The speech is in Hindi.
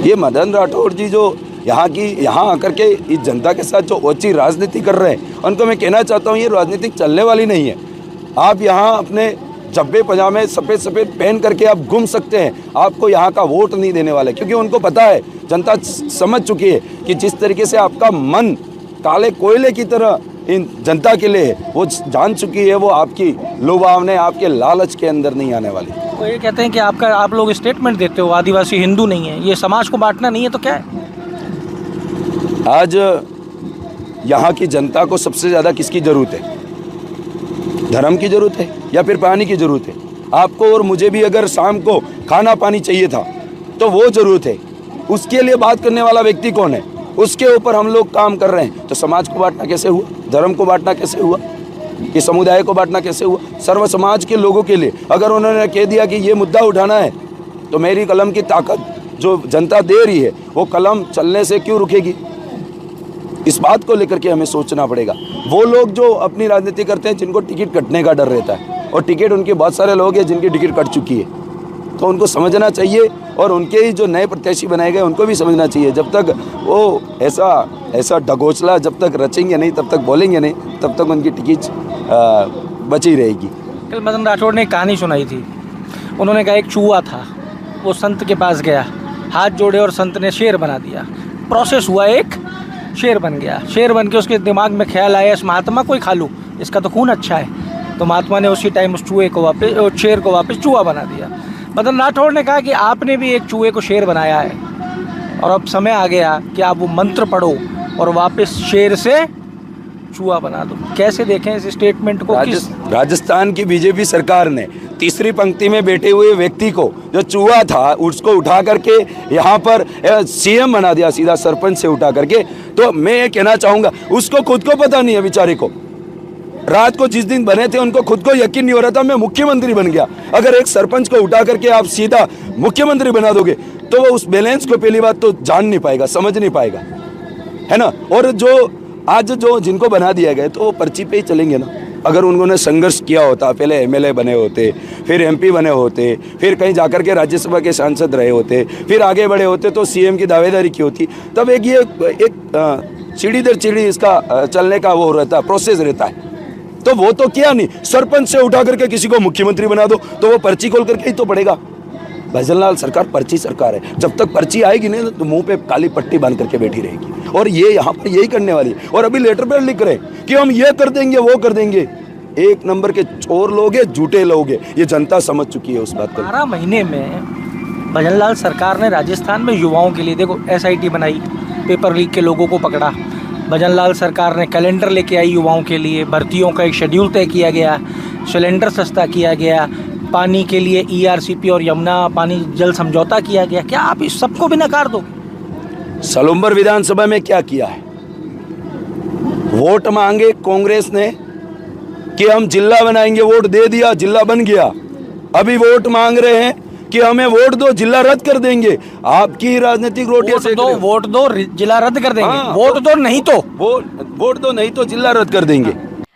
ये मदन राठौड़ जी जो यहाँ आकर के इस जनता के साथ जो ओछी राजनीति कर रहे हैं, उनको मैं कहना चाहता हूँ ये राजनीतिक चलने वाली नहीं है। आप यहाँ अपने जब्बे पजामे सफ़ेद सफ़ेद पहन करके आप घूम सकते हैं, आपको यहाँ का वोट नहीं देने वाले, क्योंकि उनको पता है, जनता समझ चुकी है कि जिस तरीके से आपका मन काले कोयले की तरह इन जनता के लिए वो जान चुकी है, वो आपकी लुभावने आपके लालच के अंदर नहीं आने वाली। तो ये कहते हैं कि आप लोग स्टेटमेंट देते हो आदिवासी हिंदू नहीं है, ये समाज को बांटना नहीं है, तो क्या है? आज यहाँ की जनता को सबसे ज़्यादा किसकी ज़रूरत है? धर्म की ज़रूरत है या फिर पानी की ज़रूरत है? आपको और मुझे भी अगर शाम को खाना पानी चाहिए था तो वो ज़रूरत है, उसके लिए बात करने वाला व्यक्ति कौन है? उसके ऊपर हम लोग काम कर रहे हैं। तो समाज को बांटना कैसे हुआ? धर्म को बांटना कैसे हुआ? ये समुदाय को बांटना कैसे हुआ? सर्व समाज के लोगों के लिए अगर उन्होंने कह दिया कि ये मुद्दा उठाना है, तो मेरी कलम की ताकत जो जनता दे रही है वो कलम चलने से क्यों रुकेगी? इस बात को लेकर के हमें सोचना पड़ेगा। वो लोग जो अपनी राजनीति करते हैं, जिनको टिकट कटने का डर रहता है, और टिकट उनके बहुत सारे लोग हैं जिनकी टिकट कट चुकी है, तो उनको समझना चाहिए, और उनके ही जो नए प्रत्याशी बनाए गए उनको भी समझना चाहिए। जब तक वो ऐसा डगोचला जब तक रचेंगे नहीं, तब तक बोलेंगे नहीं, तब तक उनकी टिकट बची रहेगी। कल मदन राठौड़ ने एक कहानी सुनाई थी। उन्होंने कहा एक चूहा था, वो संत के पास गया, हाथ जोड़े और संत ने शेर बना दिया। प्रोसेस हुआ, एक शेर बन गया। शेर बन के उसके दिमाग में ख्याल आया, इस महात्मा को ही खा लूँ, इसका तो खून अच्छा है। तो महात्मा ने उसी टाइम उस शेर को वापस चूहा बना दिया। मदन राठौड़ ने कहा कि आपने भी एक चूहे को शेर बनाया है, और अब समय आ गया कि आप वो मंत्र पढ़ो और वापस शेर से चूहा बना दो। कैसे देखें इस स्टेटमेंट को? राजस्थान की बीजेपी सरकार ने तीसरी पंक्ति में बैठे हुए व्यक्ति को, जो चूहा था, उसको उठा करके यहाँ पर सीएम बना दिया, सीधा सरपंच से उठा करके। तो मैं ये कहना चाहूँगा, उसको खुद को पता नहीं है बेचारे को। रात को जिस दिन बने थे उनको खुद को यकीन नहीं हो रहा था मैं मुख्यमंत्री बन गया। अगर एक सरपंच को उठा करके आप सीधा मुख्यमंत्री बना दोगे तो वो उस बैलेंस को पहली बात तो जान नहीं पाएगा, समझ नहीं पाएगा, है ना। और जो जिनको बना दिया गया तो वो पर्ची पे ही चलेंगे ना। अगर उन्होंने संघर्ष किया होता, पहले एमएलए बने होते, फिर एमपी बने होते, फिर कहीं जाकर के राज्यसभा के सांसद रहे होते, फिर आगे बढ़े होते तो सीएम की दावेदारी की होती, तब एक सीढ़ी दर सीढ़ी इसका चलने का वो रहता, प्रोसेस रहता है। तो वो तो किया नहीं, सरपंच से उठा करके किसी को मुख्यमंत्री बना दो तो वो पर्ची खोल करके ही तो पड़ेगा। भजनलाल सरकार पर्ची सरकार है, जब तक पर्ची आएगी नहीं तो मुंह पे काली पट्टी बांध करके बैठी रहेगी, और ये यहाँ पर यही करने वाली है। और अभी लेटर पर लिख रहे हैं कि हम ये कर देंगे वो कर देंगे। एक नंबर के चोर लोग हैं, झूठे लोग हैं, ये जनता समझ चुकी है उस बात को। 12 महीने में भजनलाल सरकार ने राजस्थान में युवाओं के लिए देखो SIT बनाई, पेपर लीक के लोगों को पकड़ा। भजनलाल सरकार ने कैलेंडर लेके आई युवाओं के लिए, भर्तियों का एक शेड्यूल तय किया गया, सिलेंडर सस्ता किया गया, पानी के लिए ERCP और यमुना पानी जल समझौता किया गया। क्या आप इस सबको भी नकार दोगे? सलुम्बर विधानसभा में क्या किया है? वोट मांगे कांग्रेस ने कि हम जिला बनाएंगे, वोट दे दिया, जिला बन गया। अभी वोट मांग रहे हैं कि हमें वोट दो, जिला रद्द कर देंगे। आपकी राजनीतिक रोटियां सेक रहे हो। वोट दो, जिला रद्द कर देंगे। हाँ, वोट दो नहीं तो जिला रद्द कर देंगे।